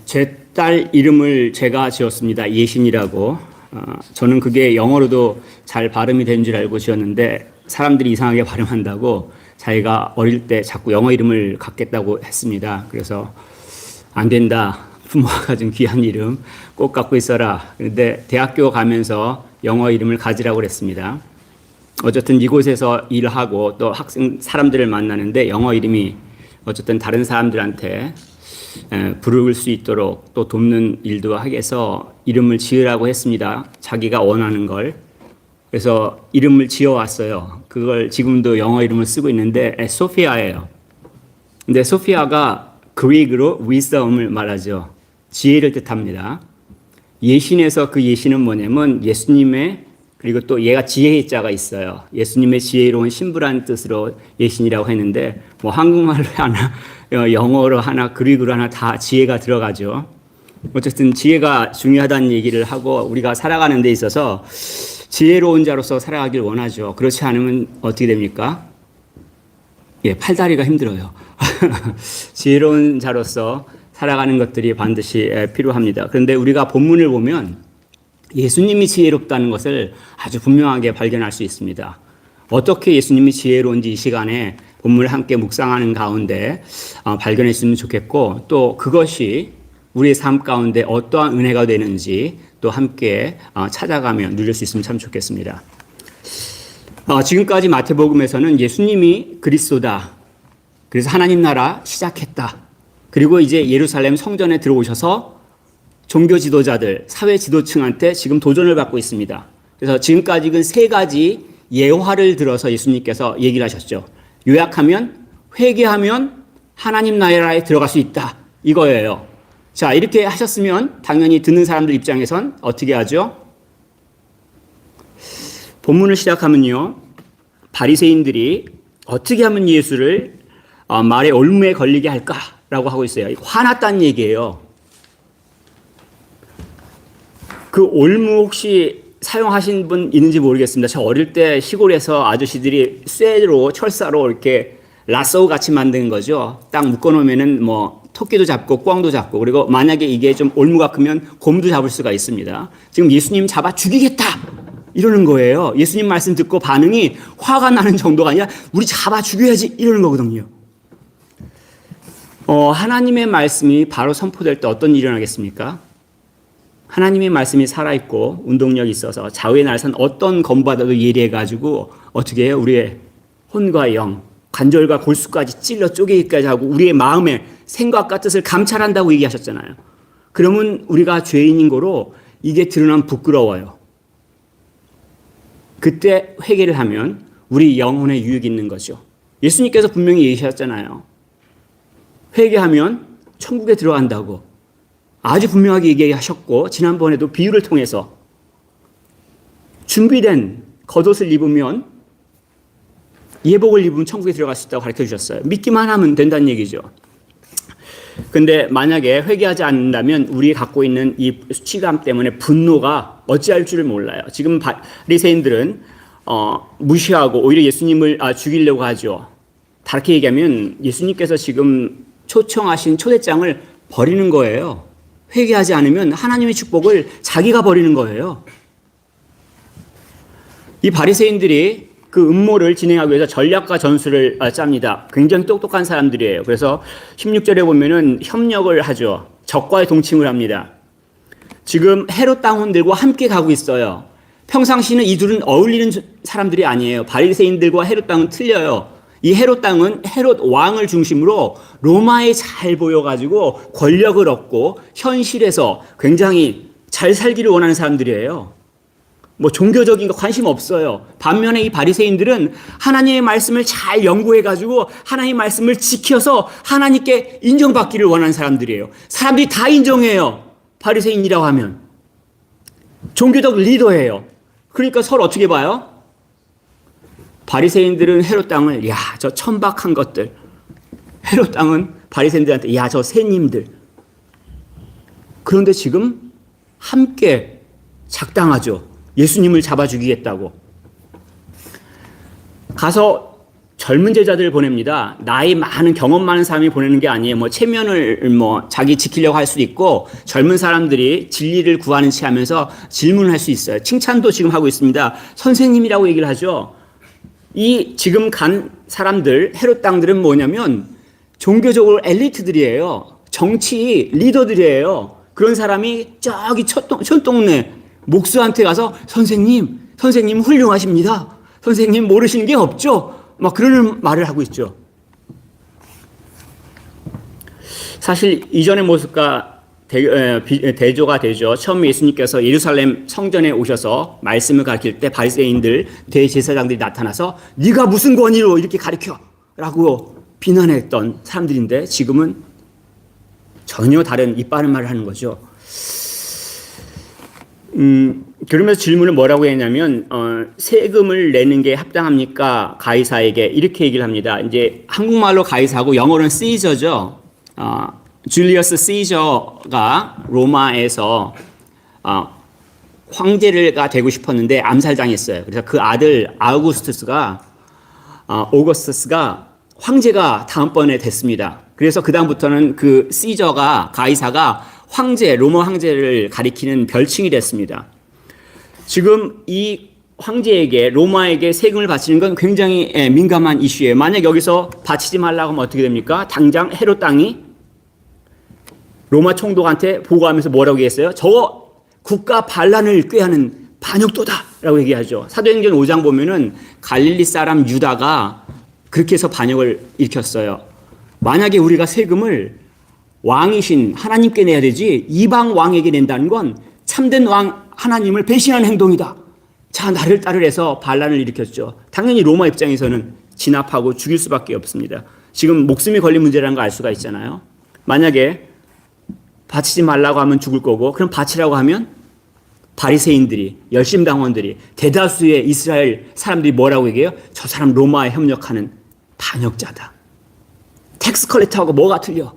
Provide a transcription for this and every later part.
제 딸 이름을 제가 지었습니다. 예신이라고. 저는 그게 영어로도 잘 발음이 되는 줄 알고 지었는데 사람들이 이상하게 발음한다고 자기가 어릴 때 자꾸 영어 이름을 갖겠다고 했습니다. 그래서 안 된다. 부모가 가진 귀한 이름 꼭 갖고 있어라. 그런데 대학교 가면서 영어 이름을 가지라고 그랬습니다. 어쨌든 이곳에서 일하고 또 학생 사람들을 만나는데 영어 이름이 어쨌든 다른 사람들한테 부를 수 있도록 또 돕는 일도 하게 해서 이름을 지으라고 했습니다. 자기가 원하는 걸. 그래서 이름을 지어왔어요. 그걸 지금도 영어 이름을 쓰고 있는데 소피아예요. 근데 소피아가 그릭으로 wisdom을 말하죠. 지혜를 뜻합니다. 예신에서 그 예신은 뭐냐면 예수님의 그리고 또 얘가 지혜의 자가 있어요. 예수님의 지혜로운 신부라는 뜻으로 예신이라고 했는데 뭐 한국말로 하나 영어로 하나 그릭으로 하나 다 지혜가 들어가죠. 어쨌든 지혜가 중요하다는 얘기를 하고 우리가 살아가는 데 있어서 지혜로운 자로서 살아가길 원하죠. 그렇지 않으면 어떻게 됩니까? 팔다리가 힘들어요. 지혜로운 자로서 살아가는 것들이 반드시 필요합니다. 그런데 우리가 본문을 보면 예수님이 지혜롭다는 것을 아주 분명하게 발견할 수 있습니다. 어떻게 예수님이 지혜로운지 이 시간에 본문을 함께 묵상하는 가운데 발견했으면 좋겠고 또 그것이 우리의 삶 가운데 어떠한 은혜가 되는지 또 함께 찾아가며 누릴 수 있으면 참 좋겠습니다. 지금까지 마태복음에서는 예수님이 그리스도다. 그래서 하나님 나라 시작했다. 그리고 이제 예루살렘 성전에 들어오셔서 종교 지도자들, 사회 지도층한테 지금 도전을 받고 있습니다. 그래서 지금까지는 세 가지 예화를 들어서 예수님께서 얘기를 하셨죠. 요약하면 회개하면 하나님 나라에 들어갈 수 있다. 이거예요. 자, 이렇게 하셨으면 당연히 듣는 사람들 입장에선 어떻게 하죠? 본문을 시작하면요. 바리새인들이 어떻게 하면 예수를 말의 올무에 걸리게 할까라고 하고 있어요. 화났다는 얘기예요. 그 올무 혹시 사용하신 분 있는지 모르겠습니다. 저 어릴 때 시골에서 아저씨들이 쇠로 철사로 이렇게 라쏘 같이 만든 거죠. 딱 묶어놓으면은 뭐 토끼도 잡고 꿩도 잡고 그리고 만약에 이게 좀 올무가 크면 곰도 잡을 수가 있습니다. 지금 예수님 잡아 죽이겠다 이러는 거예요. 예수님 말씀 듣고 반응이 화가 나는 정도가 아니라 우리 잡아 죽여야지 이러는 거거든요. 하나님의 말씀이 바로 선포될 때 어떤 일이 일어나겠습니까? 하나님의 말씀이 살아있고 운동력이 있어서 좌우의 날선 어떤 검보다도 예리해가지고 어떻게 해요? 우리의 혼과 영, 관절과 골수까지 찔러 쪼개기까지 하고 우리의 마음의 생각과 뜻을 감찰한다고 얘기하셨잖아요. 그러면 우리가 죄인인 거로 이게 드러나면 부끄러워요. 그때 회개를 하면 우리 영혼에 유익이 있는 거죠. 예수님께서 분명히 얘기하셨잖아요. 회개하면 천국에 들어간다고. 아주 분명하게 얘기하셨고 지난번에도 비유를 통해서 준비된 겉옷을 입으면 예복을 입으면 천국에 들어갈 수 있다고 가르쳐 주셨어요. 믿기만 하면 된다는 얘기죠. 근데 만약에 회개하지 않는다면 우리 갖고 있는 이 수치감 때문에 분노가 어찌할 줄을 몰라요. 지금 바리새인들은 무시하고 오히려 예수님을 죽이려고 하죠. 다르게 얘기하면 예수님께서 지금 초청하신 초대장을 버리는 거예요. 회개하지 않으면 하나님의 축복을 자기가 버리는 거예요. 이 바리새인들이 그 음모를 진행하기 위해서 전략과 전술을 짭니다. 굉장히 똑똑한 사람들이에요. 그래서 16절에 보면은 협력을 하죠. 적과의 동침을 합니다. 지금 헤롯 당원들과 함께 가고 있어요. 평상시는 이 둘은 어울리는 사람들이 아니에요. 바리새인들과 헤롯 당은 틀려요. 이 헤롯 당은 헤롯 왕을 중심으로 로마에 잘 보여가지고 권력을 얻고 현실에서 굉장히 잘 살기를 원하는 사람들이에요. 뭐 종교적인 거 관심 없어요. 반면에 이 바리새인들은 하나님의 말씀을 잘 연구해가지고 하나님의 말씀을 지켜서 하나님께 인정받기를 원하는 사람들이에요. 사람들이 다 인정해요. 바리새인이라고 하면. 종교적 리더예요. 그러니까 서로 어떻게 봐요? 바리새인들은 헤롯 당을 저 천박한 것들. 헤롯 당은 바리새인들한테 저 새님들. 그런데 지금 함께 작당하죠. 예수님을 잡아 죽이겠다고. 가서 젊은 제자들을 보냅니다. 나이 많은 경험 많은 사람이 보내는 게 아니에요. 뭐 체면을 뭐 자기 지키려고 할 수도 있고 젊은 사람들이 진리를 구하는 체 하면서 질문을 할 수 있어요. 칭찬도 지금 하고 있습니다. 선생님이라고 얘기를 하죠. 이 지금 간 사람들 헤롯 땅들은 뭐냐면 종교적으로 엘리트들이에요. 정치 리더들이에요. 그런 사람이 저기 촌동네 목수한테 가서 선생님 훌륭하십니다. 선생님 모르시는 게 없죠. 막 그런 말을 하고 있죠. 사실 이전의 모습과 대조가 되죠. 처음 예수님께서 예루살렘 성전에 오셔서 말씀을 가르칠 때 바리새인들 대제사장들이 나타나서 네가 무슨 권위로 이렇게 가르쳐 라고 비난했던 사람들인데 지금은 전혀 다른 이빠른 말을 하는 거죠. 그러면서 질문을 뭐라고 했냐면 세금을 내는 게 합당합니까? 가이사에게 이렇게 얘기를 합니다. 이제 한국말로 가이사고 영어로는 시저죠. 줄리어스 시저가 로마에서 황제가 되고 싶었는데 암살당했어요. 그래서 그 아들 오거스투스가 황제가 다음번에 됐습니다. 그래서 그 다음부터는 그 시저가 가이사가 로마 황제를 가리키는 별칭이 됐습니다. 지금 이 황제에게 로마에게 세금을 바치는 건 굉장히 민감한 이슈예요. 만약 여기서 바치지 말라고 하면 어떻게 됩니까? 당장 헤롯 땅이 로마 총독한테 보고하면서 뭐라고 얘기했어요? 저 국가 반란을 꾀하는 반역도다라고 얘기하죠. 사도행전 5장 보면은 갈릴리 사람 유다가 그렇게 해서 반역을 일으켰어요. 만약에 우리가 세금을 왕이신 하나님께 내야 되지 이방 왕에게 낸다는 건 참된 왕 하나님을 배신하는 행동이다. 자, 나를 따르래서 반란을 일으켰죠. 당연히 로마 입장에서는 진압하고 죽일 수밖에 없습니다. 지금 목숨이 걸린 문제라는 거 알 수가 있잖아요. 만약에 바치지 말라고 하면 죽을 거고 그럼 바치라고 하면 바리새인들이 열심당원들이 대다수의 이스라엘 사람들이 뭐라고 얘기해요? 저 사람 로마에 협력하는 반역자다. 텍스 컬렉터하고 뭐가 틀려?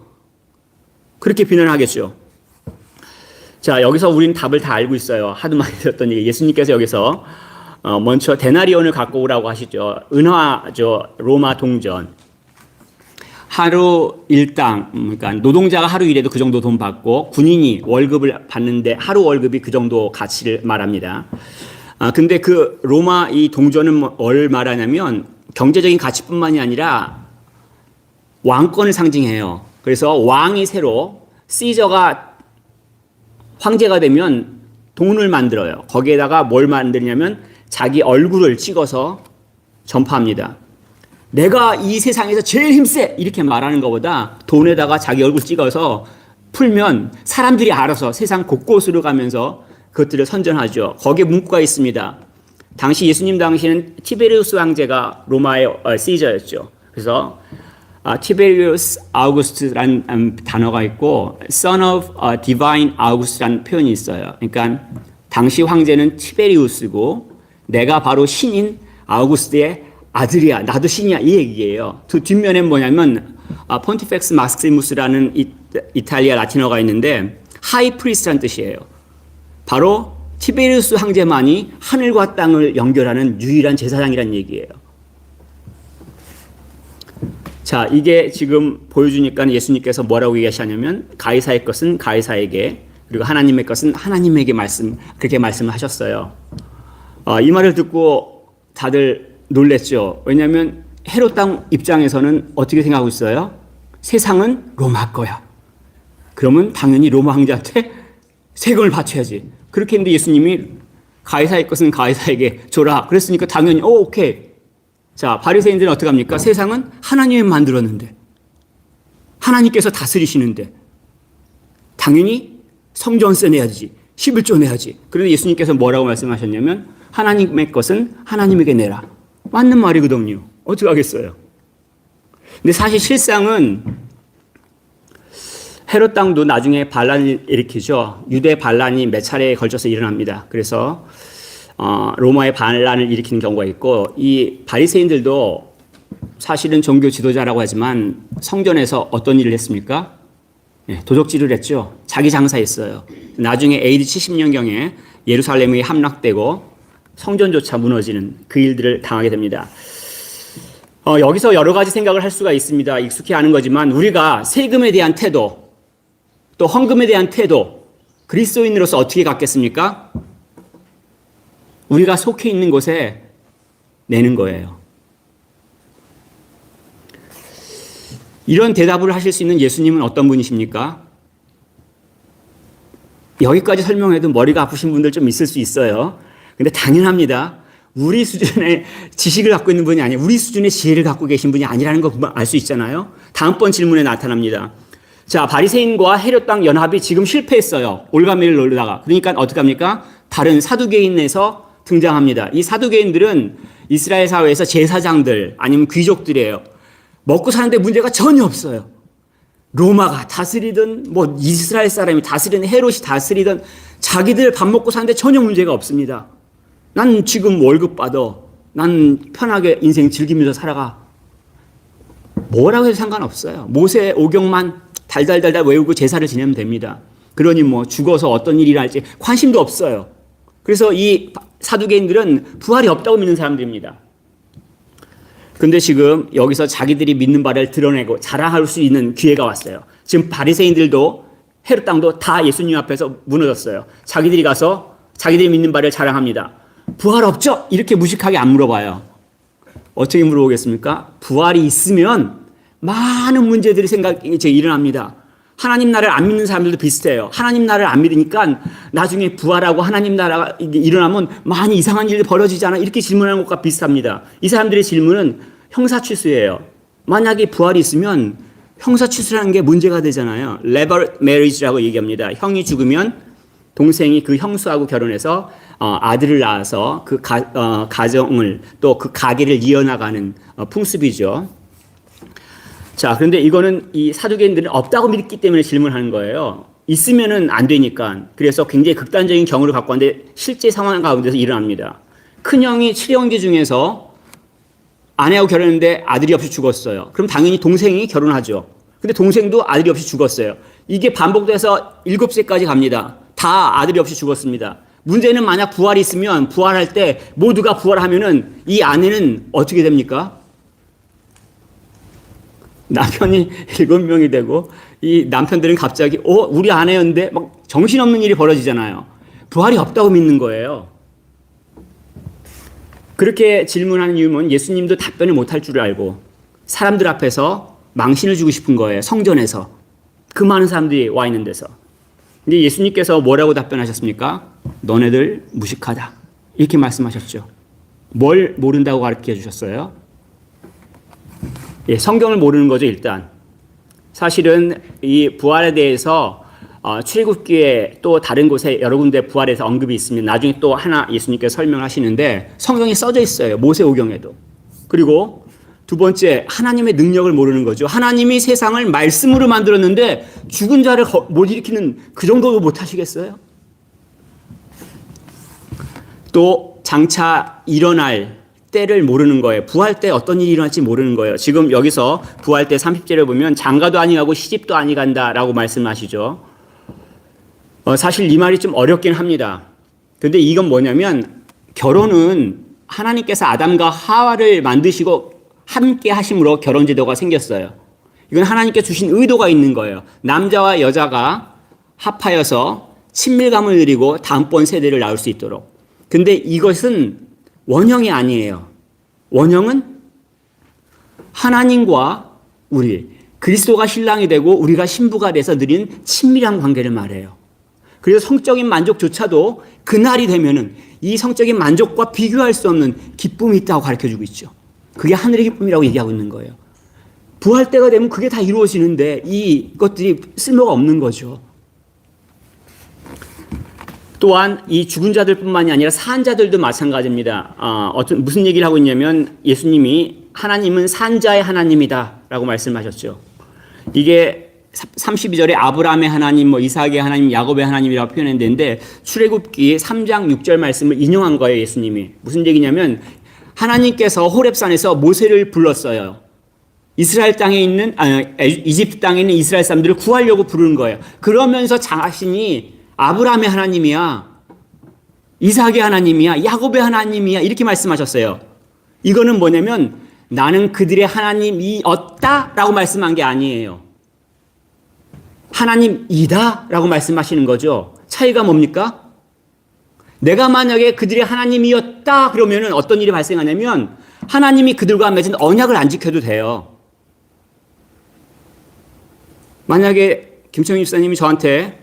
그렇게 비난하겠죠. 자, 여기서 우리는 답을 다 알고 있어요. 하도 많이 들었던 얘기. 예수님께서 여기서 먼저 데나리온을 갖고 오라고 하시죠. 은화죠. 로마 동전. 하루 일당, 그러니까 노동자가 하루 일해도 그 정도 돈 받고 군인이 월급을 받는데 하루 월급이 그 정도 가치를 말합니다. 근데 그 로마 이 동전은 뭘 말하냐면 경제적인 가치뿐만이 아니라 왕권을 상징해요. 그래서 왕이 새로 시저가 황제가 되면 돈을 만들어요. 거기에다가 뭘 만드냐면 자기 얼굴을 찍어서 전파합니다. 내가 이 세상에서 제일 힘세 이렇게 말하는 것보다 돈에다가 자기 얼굴 찍어서 풀면 사람들이 알아서 세상 곳곳으로 가면서 그것들을 선전하죠. 거기에 문구가 있습니다. 당시 예수님 당시에는 티베리우스 황제가 로마의 시저였죠. 그래서 티베리우스 아우구스트라는 단어가 있고 Son of Divine August라는 표현이 있어요. 그러니까 당시 황제는 티베리우스고 내가 바로 신인 아우구스트의 아들이야. 나도 신이야. 이 얘기예요. 그 뒷면엔 뭐냐면 폰티펙스 막시무스라는 이탈리아 라틴어가 있는데 하이 프리스트라는 뜻이에요. 바로 티베리우스 황제만이 하늘과 땅을 연결하는 유일한 제사장이라는 얘기예요. 자, 이게 지금 보여주니까 예수님께서 뭐라고 얘기하시냐면 가이사의 것은 가이사에게 그리고 하나님의 것은 하나님에게 그렇게 말씀하셨어요. 이 말을 듣고 다들 놀랬죠. 왜냐하면 헤롯 땅 입장에서는 어떻게 생각하고 있어요? 세상은 로마 거야. 그러면 당연히 로마 황제한테 세금을 바쳐야지. 그렇게 했는데 예수님이 가이사의 것은 가이사에게 줘라. 그랬으니까 당연히 오케이. 자, 바리새인들은 어떻게 합니까? 세상은 하나님이 만들었는데 하나님께서 다스리시는데 당연히 성전세 내야지. 11조 내야지. 그런데 예수님께서 뭐라고 말씀하셨냐면 하나님의 것은 하나님에게 내라. 맞는 말이거든요. 어떻게 하겠어요? 근데 사실 실상은 헤롯 땅도 나중에 반란을 일으키죠. 유대 반란이 몇 차례에 걸쳐서 일어납니다. 그래서 로마의 반란을 일으키는 경우가 있고 이 바리새인들도 사실은 종교 지도자라고 하지만 성전에서 어떤 일을 했습니까? 네, 도적질을 했죠. 자기 장사했어요. 나중에 AD 70년경에 예루살렘이 함락되고 성전조차 무너지는 그 일들을 당하게 됩니다. 여기서 여러 가지 생각을 할 수가 있습니다. 익숙히 아는 거지만 우리가 세금에 대한 태도, 또 헌금에 대한 태도, 그리스도인으로서 어떻게 갖겠습니까? 우리가 속해 있는 곳에 내는 거예요. 이런 대답을 하실 수 있는 예수님은 어떤 분이십니까? 여기까지 설명해도 머리가 아프신 분들 좀 있을 수 있어요. 근데 당연합니다. 우리 수준의 지식을 갖고 있는 분이 아니에요. 우리 수준의 지혜를 갖고 계신 분이 아니라는 거 알 수 있잖아요. 다음번 질문에 나타납니다. 자, 바리새인과 헤롯 당 연합이 지금 실패했어요. 올가매를 놀다가. 그러니까 어떻게 합니까? 다른 사두개인에서 등장합니다. 이 사두개인들은 이스라엘 사회에서 제사장들 아니면 귀족들이에요. 먹고 사는데 문제가 전혀 없어요. 로마가 다스리든 뭐 이스라엘 사람이 다스리든 헤롯이 다스리든 자기들 밥 먹고 사는데 전혀 문제가 없습니다. 난 지금 월급 받아. 난 편하게 인생 즐기면서 살아가. 뭐라고 해도 상관없어요. 모세 오경만 달달달달 외우고 제사를 지내면 됩니다. 그러니 뭐 죽어서 어떤 일이 날지 관심도 없어요. 그래서 이 사두개인들은 부활이 없다고 믿는 사람들입니다. 근데 지금 여기서 자기들이 믿는 바를 드러내고 자랑할 수 있는 기회가 왔어요. 지금 바리새인들도 헤롯 당도 다 예수님 앞에서 무너졌어요. 자기들이 가서 자기들이 믿는 바를 자랑합니다. 부활 없죠? 이렇게 무식하게 안 물어봐요. 어떻게 물어보겠습니까? 부활이 있으면 많은 문제들이 일어납니다. 하나님 나라를 안 믿는 사람들도 비슷해요. 하나님 나라를 안 믿으니까 나중에 부활하고 하나님 나라가 일어나면 많이 이상한 일이 벌어지잖아. 이렇게 질문하는 것과 비슷합니다. 이 사람들의 질문은 형사취수예요. 만약에 부활이 있으면 형사취수라는 게 문제가 되잖아요. 레버 메리지라고 얘기합니다. 형이 죽으면 동생이 그 형수하고 결혼해서 아들을 낳아서 그 가정을 또 그 가계를 이어나가는 풍습이죠. 자, 그런데 이거는 이 사두개인들은 없다고 믿기 때문에 질문하는 거예요. 있으면은 안 되니까. 그래서 굉장히 극단적인 경우를 갖고 왔는데 실제 상황 가운데서 일어납니다. 큰형이 7형제 중에서 아내하고 결혼했는데 아들이 없이 죽었어요. 그럼 당연히 동생이 결혼하죠. 근데 동생도 아들이 없이 죽었어요. 이게 반복돼서 7세까지 갑니다. 다 아들이 없이 죽었습니다. 문제는 만약 부활이 있으면 부활할 때 모두가 부활하면은 이 아내는 어떻게 됩니까? 남편이 7명이 되고 이 남편들은 갑자기 우리 아내였는데 막 정신없는 일이 벌어지잖아요. 부활이 없다고 믿는 거예요. 그렇게 질문하는 이유는 예수님도 답변을 못할 줄 알고 사람들 앞에서 망신을 주고 싶은 거예요. 성전에서. 그 많은 사람들이 와 있는 데서. 근데 예수님께서 뭐라고 답변하셨습니까? 너네들 무식하다. 이렇게 말씀하셨죠. 뭘 모른다고 가르쳐 주셨어요? 예, 성경을 모르는 거죠, 일단. 사실은 이 부활에 대해서 출애굽기에 또 다른 곳에 여러 군데 부활에서 언급이 있습니다. 나중에 또 하나 예수님께서 설명하시는데 성경이 써져 있어요. 모세오경에도. 그리고 두 번째, 하나님의 능력을 모르는 거죠. 하나님이 세상을 말씀으로 만들었는데 죽은 자를 못 일으키는 그 정도도 못 하시겠어요? 또 장차 일어날 때를 모르는 거예요. 부활 때 어떤 일이 일어날지 모르는 거예요. 지금 여기서 부활 때 30절에 보면 장가도 아니가고 시집도 아니간다라고 말씀하시죠. 사실 이 말이 좀 어렵긴 합니다. 근데 이건 뭐냐면 결혼은 하나님께서 아담과 하와를 만드시고 함께 하심으로 결혼 제도가 생겼어요. 이건 하나님께 주신 의도가 있는 거예요. 남자와 여자가 합하여서 친밀감을 누리고 다음번 세대를 낳을 수 있도록. 근데 이것은 원형이 아니에요. 원형은 하나님과 우리, 그리스도가 신랑이 되고 우리가 신부가 돼서 누린 친밀한 관계를 말해요. 그래서 성적인 만족조차도 그날이 되면은 이 성적인 만족과 비교할 수 없는 기쁨이 있다고 가르쳐주고 있죠. 그게 하늘의 기쁨이라고 얘기하고 있는 거예요. 부활 때가 되면 그게 다 이루어지는데 이것들이 쓸모가 없는 거죠. 또한 이 죽은 자들뿐만이 아니라 산 자들도 마찬가지입니다. 무슨 얘기를 하고 있냐면 예수님이 하나님은 산자의 하나님이다라고 말씀하셨죠. 이게 32절에 아브라함의 하나님, 이삭의 하나님, 야곱의 하나님이라고 표현했는데 출애굽기 3장 6절 말씀을 인용한 거예요. 예수님이. 무슨 얘기냐면 하나님께서 호렙산에서 모세를 불렀어요. 이스라엘 땅에 있는 이집트 땅에 있는 이스라엘 사람들을 구하려고 부르는 거예요. 그러면서 자신이 아브라함의 하나님이야, 이삭의 하나님이야, 야곱의 하나님이야 이렇게 말씀하셨어요. 이거는 뭐냐면 나는 그들의 하나님이었다라고 말씀한 게 아니에요. 하나님이다라고 말씀하시는 거죠. 차이가 뭡니까? 내가 만약에 그들의 하나님이었다 그러면은 어떤 일이 발생하냐면 하나님이 그들과 맺은 언약을 안 지켜도 돼요. 만약에 김청희 집사님이 저한테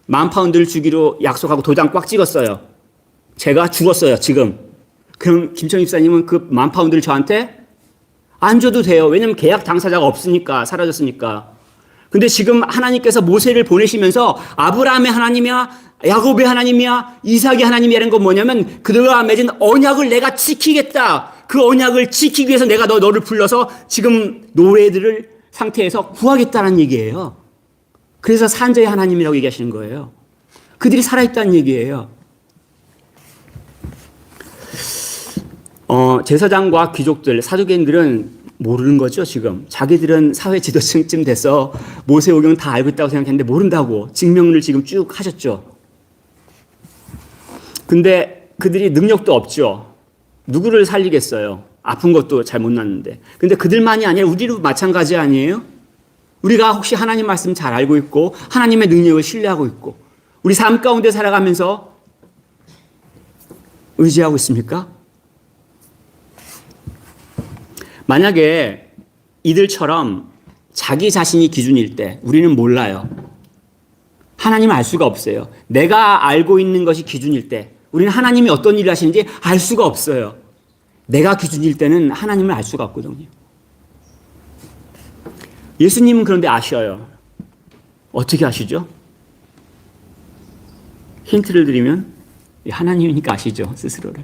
10,000파운드를 주기로 약속하고 도장 꽉 찍었어요. 제가 죽었어요, 지금. 그럼 김청희 집사님은 그 10,000파운드를 저한테 안 줘도 돼요. 왜냐면 계약 당사자가 없으니까, 사라졌으니까. 근데 지금 하나님께서 모세를 보내시면서 아브라함의 하나님이야, 야곱의 하나님이야, 이삭의 하나님이라는 건 뭐냐면 그들과 맺은 언약을 내가 지키겠다. 그 언약을 지키기 위해서 내가 너를 불러서 지금 노예들을 상태에서 구하겠다는 얘기예요. 그래서 산자의 하나님이라고 얘기하시는 거예요. 그들이 살아있다는 얘기예요. 제사장과 귀족들, 사두개인들은 모르는 거죠, 지금. 자기들은 사회 지도층쯤 돼서 모세오경 다 알고 있다고 생각했는데 모른다고 증명을 지금 쭉 하셨죠. 근데 그들이 능력도 없죠. 누구를 살리겠어요? 아픈 것도 잘 못 났는데. 근데 그들만이 아니라 우리도 마찬가지 아니에요? 우리가 혹시 하나님 말씀 잘 알고 있고 하나님의 능력을 신뢰하고 있고 우리 삶 가운데 살아가면서 의지하고 있습니까? 만약에 이들처럼 자기 자신이 기준일 때 우리는 몰라요. 하나님을 알 수가 없어요. 내가 알고 있는 것이 기준일 때 우리는 하나님이 어떤 일을 하시는지 알 수가 없어요. 내가 기준일 때는 하나님을 알 수가 없거든요. 예수님은 그런데 아셔요. 어떻게 아시죠? 힌트를 드리면 하나님이니까 아시죠, 스스로를.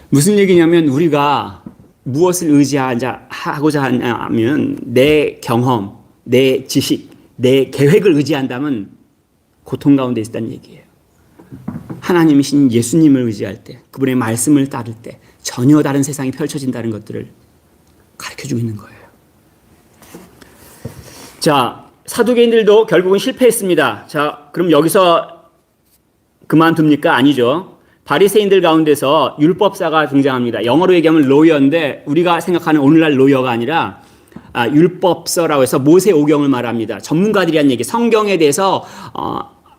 무슨 얘기냐면 우리가 무엇을 의지하고자 하냐면 내 경험, 내 지식, 내 계획을 의지한다면 고통 가운데 있다는 얘기예요. 하나님이신 예수님을 의지할 때, 그분의 말씀을 따를 때 전혀 다른 세상이 펼쳐진다는 것들을 가르쳐주고 있는 거예요. 자, 사두개인들도 결국은 실패했습니다. 자, 그럼 여기서 그만둡니까? 아니죠. 바리새인들 가운데서 율법사가 등장합니다. 영어로 얘기하면 로여인데 우리가 생각하는 오늘날 로여가 아니라 율법서라고 해서 모세오경을 말합니다. 전문가들이란 얘기, 성경에 대해서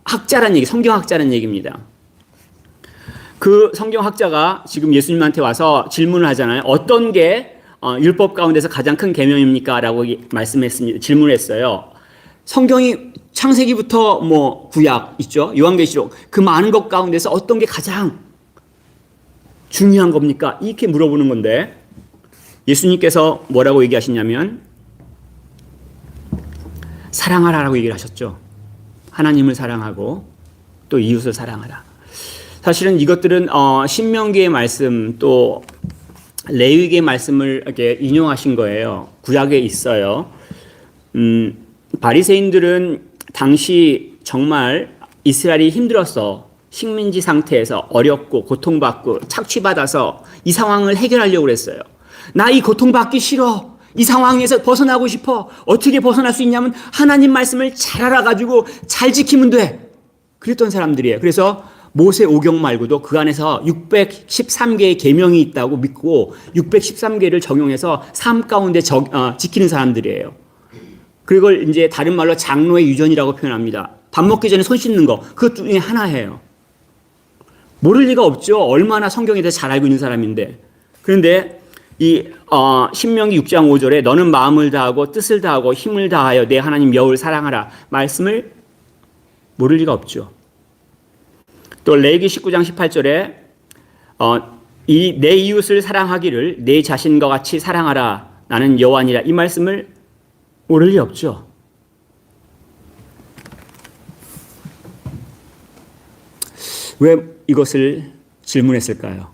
학자란 얘기, 성경학자란 얘기입니다. 그 성경학자가 지금 예수님한테 와서 질문을 하잖아요. 어떤 게 율법 가운데서 가장 큰 계명입니까? 라고 말씀했습니다. 질문을 했어요. 성경이 창세기부터 구약 있죠. 요한계시록 그 많은 것 가운데서 어떤 게 가장 중요한 겁니까? 이렇게 물어보는 건데 예수님께서 뭐라고 얘기하시냐면 사랑하라라고 얘기를 하셨죠. 하나님을 사랑하고 또 이웃을 사랑하라. 사실은 이것들은 신명기의 말씀 또 레위기의 말씀을 이렇게 인용하신 거예요. 구약에 있어요. 바리새인들은 당시 정말 이스라엘이 힘들어서 식민지 상태에서 어렵고 고통받고 착취받아서 이 상황을 해결하려고 했어요. 나 이 고통받기 싫어. 이 상황에서 벗어나고 싶어. 어떻게 벗어날 수 있냐면 하나님 말씀을 잘 알아가지고 잘 지키면 돼. 그랬던 사람들이에요. 그래서 모세오경 말고도 그 안에서 613개의 계명이 있다고 믿고 613개를 적용해서 삶 가운데 지키는 사람들이에요. 그걸 이제 다른 말로 장로의 유전이라고 표현합니다. 밥 먹기 전에 손 씻는 거, 그것 중에 하나예요. 모를 리가 없죠. 얼마나 성경에 대해서 잘 알고 있는 사람인데. 그런데 이 신명기 6장 5절에 너는 마음을 다하고 뜻을 다하고 힘을 다하여 내 하나님 여호와를 사랑하라 말씀을 모를 리가 없죠. 또 레위기 19장 18절에 내 이웃을 사랑하기를 내 자신과 같이 사랑하라 나는 여호와니라 이 말씀을 모를 리 없죠. 왜 이것을 질문했을까요?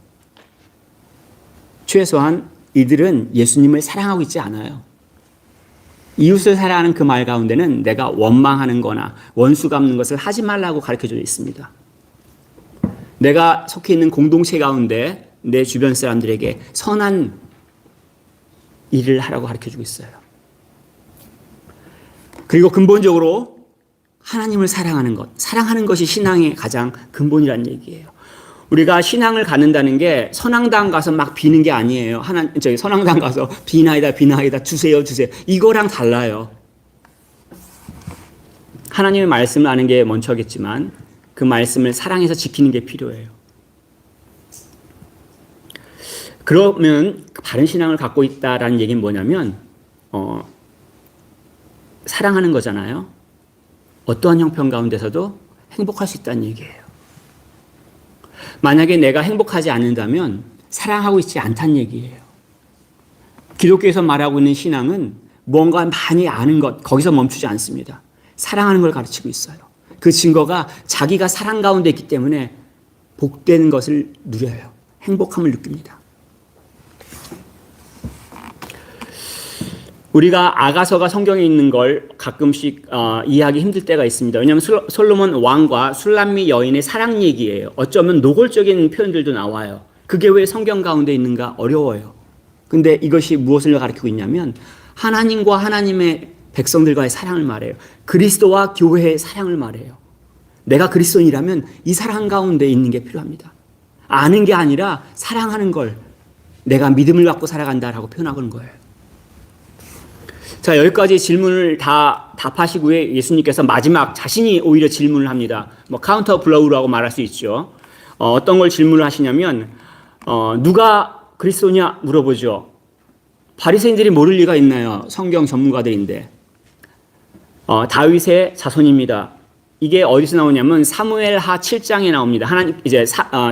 최소한 이들은 예수님을 사랑하고 있지 않아요. 이웃을 사랑하는 그 말 가운데는 내가 원망하는 거나 원수 갚는 것을 하지 말라고 가르쳐져 있습니다. 내가 속해 있는 공동체 가운데 내 주변 사람들에게 선한 일을 하라고 가르쳐주고 있어요. 그리고 근본적으로 하나님을 사랑하는 것, 사랑하는 것이 신앙의 가장 근본이라는 얘기예요. 우리가 신앙을 갖는다는 게 선앙당 가서 막 비는 게 아니에요. 선앙당 가서 비나이다 주세요. 이거랑 달라요. 하나님의 말씀을 아는 게 먼저겠지만 그 말씀을 사랑해서 지키는 게 필요해요. 그러면 바른 신앙을 갖고 있다라는 얘기는 뭐냐면 사랑하는 거잖아요. 어떠한 형편 가운데서도 행복할 수 있다는 얘기예요. 만약에 내가 행복하지 않는다면 사랑하고 있지 않다는 얘기예요. 기독교에서 말하고 있는 신앙은 뭔가 많이 아는 것, 거기서 멈추지 않습니다. 사랑하는 걸 가르치고 있어요. 그 증거가 자기가 사랑 가운데 있기 때문에 복되는 것을 누려요. 행복함을 느낍니다. 우리가 아가서가 성경에 있는 걸 가끔씩 이해하기 힘들 때가 있습니다. 왜냐하면 솔로몬 왕과 술람미 여인의 사랑 얘기예요. 어쩌면 노골적인 표현들도 나와요. 그게 왜 성경 가운데 있는가 어려워요. 근데 이것이 무엇을 가리키고 있냐면 하나님과 하나님의 백성들과의 사랑을 말해요. 그리스도와 교회의 사랑을 말해요. 내가 그리스도인이라면 이 사랑 가운데 있는 게 필요합니다. 아는 게 아니라 사랑하는 걸 내가 믿음을 갖고 살아간다라고 표현하는 거예요. 자, 여기까지 질문을 다 답하시고에 예수님께서 마지막 자신이 오히려 질문을 합니다. 카운터 블로우라고 말할 수 있죠. 어떤 걸 질문을 하시냐면 누가 그리스도냐 물어보죠. 바리새인들이 모를 리가 있나요? 성경 전문가들인데. 다윗의 자손입니다. 이게 어디서 나오냐면 사무엘하 7장에 나옵니다.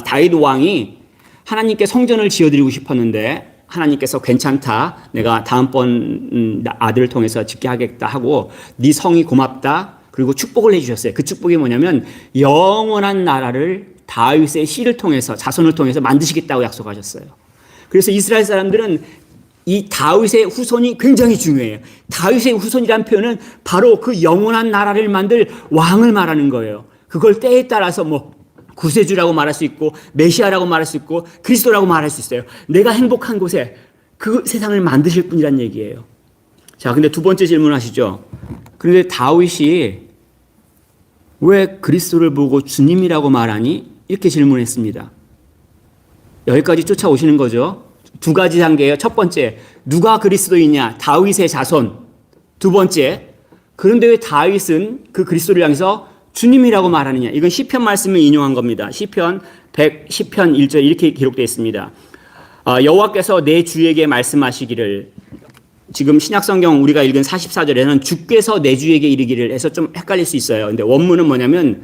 다윗 왕이 하나님께 성전을 지어드리고 싶었는데 하나님께서 괜찮다. 내가 다음번 아들을 통해서 짓게 하겠다 하고 네 성이 고맙다. 그리고 축복을 해주셨어요. 그 축복이 뭐냐면 영원한 나라를 다윗의 씨를 통해서 자손을 통해서 만드시겠다고 약속하셨어요. 그래서 이스라엘 사람들은 이 다윗의 후손이 굉장히 중요해요. 다윗의 후손이라는 표현은 바로 그 영원한 나라를 만들 왕을 말하는 거예요. 그걸 때에 따라서 구세주라고 말할 수 있고 메시아라고 말할 수 있고 그리스도라고 말할 수 있어요. 내가 행복한 곳에 그 세상을 만드실 분이란 얘기예요. 자, 근데 두 번째 질문하시죠. 그런데 다윗이 왜 그리스도를 보고 주님이라고 말하니? 이렇게 질문했습니다. 여기까지 쫓아오시는 거죠. 두 가지 단계예요. 첫 번째, 누가 그리스도이냐? 다윗의 자손. 두 번째, 그런데 왜 다윗은 그 그리스도를 향해서 주님이라고 말하느냐? 이건 시편 말씀을 인용한 겁니다. 시편 110편 1절 이렇게 기록되어 있습니다. 여호와께서 내 주에게 말씀하시기를, 지금 신약성경 우리가 읽은 44절에는 주께서 내 주에게 이르기를 해서 좀 헷갈릴 수 있어요. 근데 원문은 뭐냐면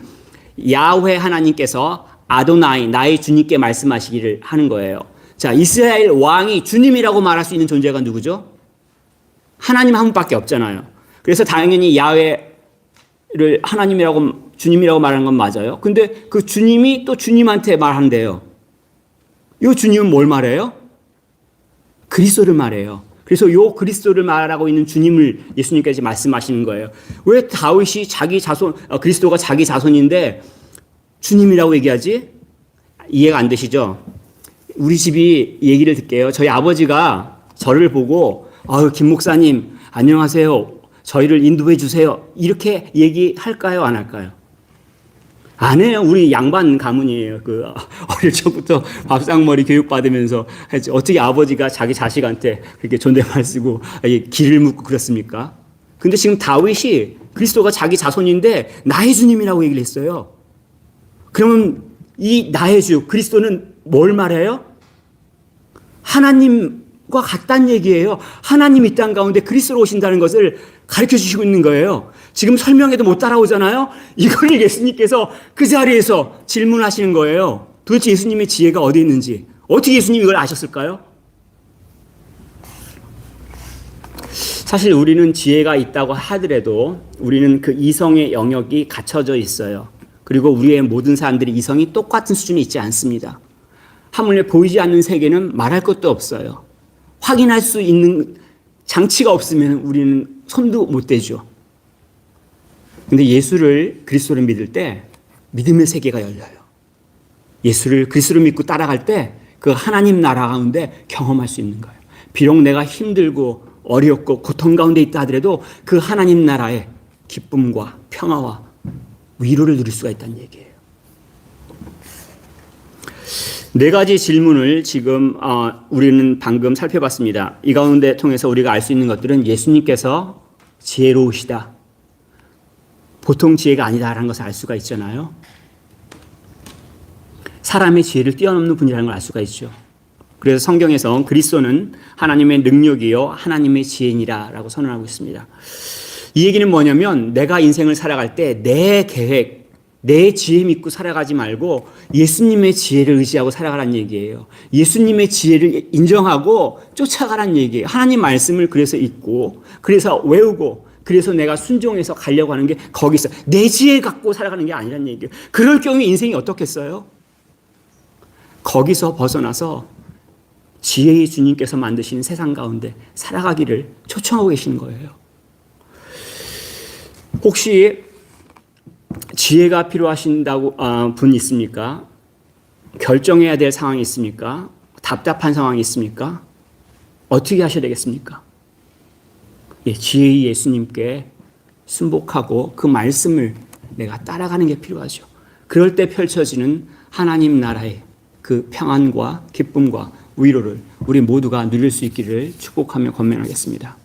야훼 하나님께서 아도나이 나의 주님께 말씀하시기를 하는 거예요. 자, 이스라엘 왕이 주님이라고 말할 수 있는 존재가 누구죠? 하나님 한 분밖에 없잖아요. 그래서 당연히 야훼를 하나님이라고 주님이라고 말하는 건 맞아요. 근데 그 주님이 또 주님한테 말한대요. 이 주님은 뭘 말해요? 그리스도를 말해요. 그래서 이 그리스도를 말하고 있는 주님을 예수님께서 말씀하시는 거예요. 왜 다윗이 자기 자손, 그리스도가 자기 자손인데 주님이라고 얘기하지? 이해가 안 되시죠? 우리 집이 얘기를 듣게요. 저희 아버지가 저를 보고 김 목사님 안녕하세요. 저희를 인도해 주세요. 이렇게 얘기할까요? 안 할까요? 안 해요. 우리 양반 가문이에요. 어릴 적부터 밥상머리 교육받으면서 했지. 어떻게 아버지가 자기 자식한테 그렇게 존댓말 쓰고 길을 묻고 그렇습니까? 근데 지금 다윗이 그리스도가 자기 자손인데 나의 주님이라고 얘기를 했어요. 그러면 이 나의 주 그리스도는 뭘 말해요? 하나님과 같다는 얘기예요. 하나님 이 땅 가운데 그리스도로 오신다는 것을 가르쳐 주시고 있는 거예요. 지금 설명해도 못 따라오잖아요. 이걸 예수님께서 그 자리에서 질문하시는 거예요. 도대체 예수님의 지혜가 어디 있는지, 어떻게 예수님이 이걸 아셨을까요? 사실 우리는 지혜가 있다고 하더라도 우리는 그 이성의 영역이 갖춰져 있어요. 그리고 우리의 모든 사람들이 이성이 똑같은 수준에 있지 않습니다. 하물며 보이지 않는 세계는 말할 것도 없어요. 확인할 수 있는 장치가 없으면 우리는 손도 못 대죠. 근데 그리스도를 믿을 때 믿음의 세계가 열려요. 그리스도를 믿고 따라갈 때 그 하나님 나라 가운데 경험할 수 있는 거예요. 비록 내가 힘들고 어렵고 고통 가운데 있다 하더라도 그 하나님 나라의 기쁨과 평화와 위로를 누릴 수가 있다는 얘기예요. 네 가지 질문을 지금 우리는 방금 살펴봤습니다. 이 가운데 통해서 우리가 알 수 있는 것들은 예수님께서 지혜로우시다, 보통 지혜가 아니다라는 것을 알 수가 있잖아요. 사람의 지혜를 뛰어넘는 분이라는 걸 알 수가 있죠. 그래서 성경에서 그리스도는 하나님의 능력이요 하나님의 지혜니라라고 선언하고 있습니다. 이 얘기는 뭐냐면 내가 인생을 살아갈 때 내 계획, 내 지혜 믿고 살아가지 말고 예수님의 지혜를 의지하고 살아가라는 얘기예요. 예수님의 지혜를 인정하고 쫓아가라는 얘기예요. 하나님 말씀을 그래서 읽고, 그래서 외우고, 그래서 내가 순종해서 가려고 하는 게 거기 있어요. 내 지혜 갖고 살아가는 게 아니라는 얘기예요. 그럴 경우에 인생이 어떻겠어요? 거기서 벗어나서 지혜의 주님께서 만드신 세상 가운데 살아가기를 초청하고 계시는 거예요. 혹시 지혜가 필요하신다고 분 있습니까? 결정해야 될 상황이 있습니까? 답답한 상황이 있습니까? 어떻게 하셔야 되겠습니까? 지혜의 예수님께 순복하고 그 말씀을 내가 따라가는 게 필요하죠. 그럴 때 펼쳐지는 하나님 나라의 그 평안과 기쁨과 위로를 우리 모두가 누릴 수 있기를 축복하며 권면하겠습니다.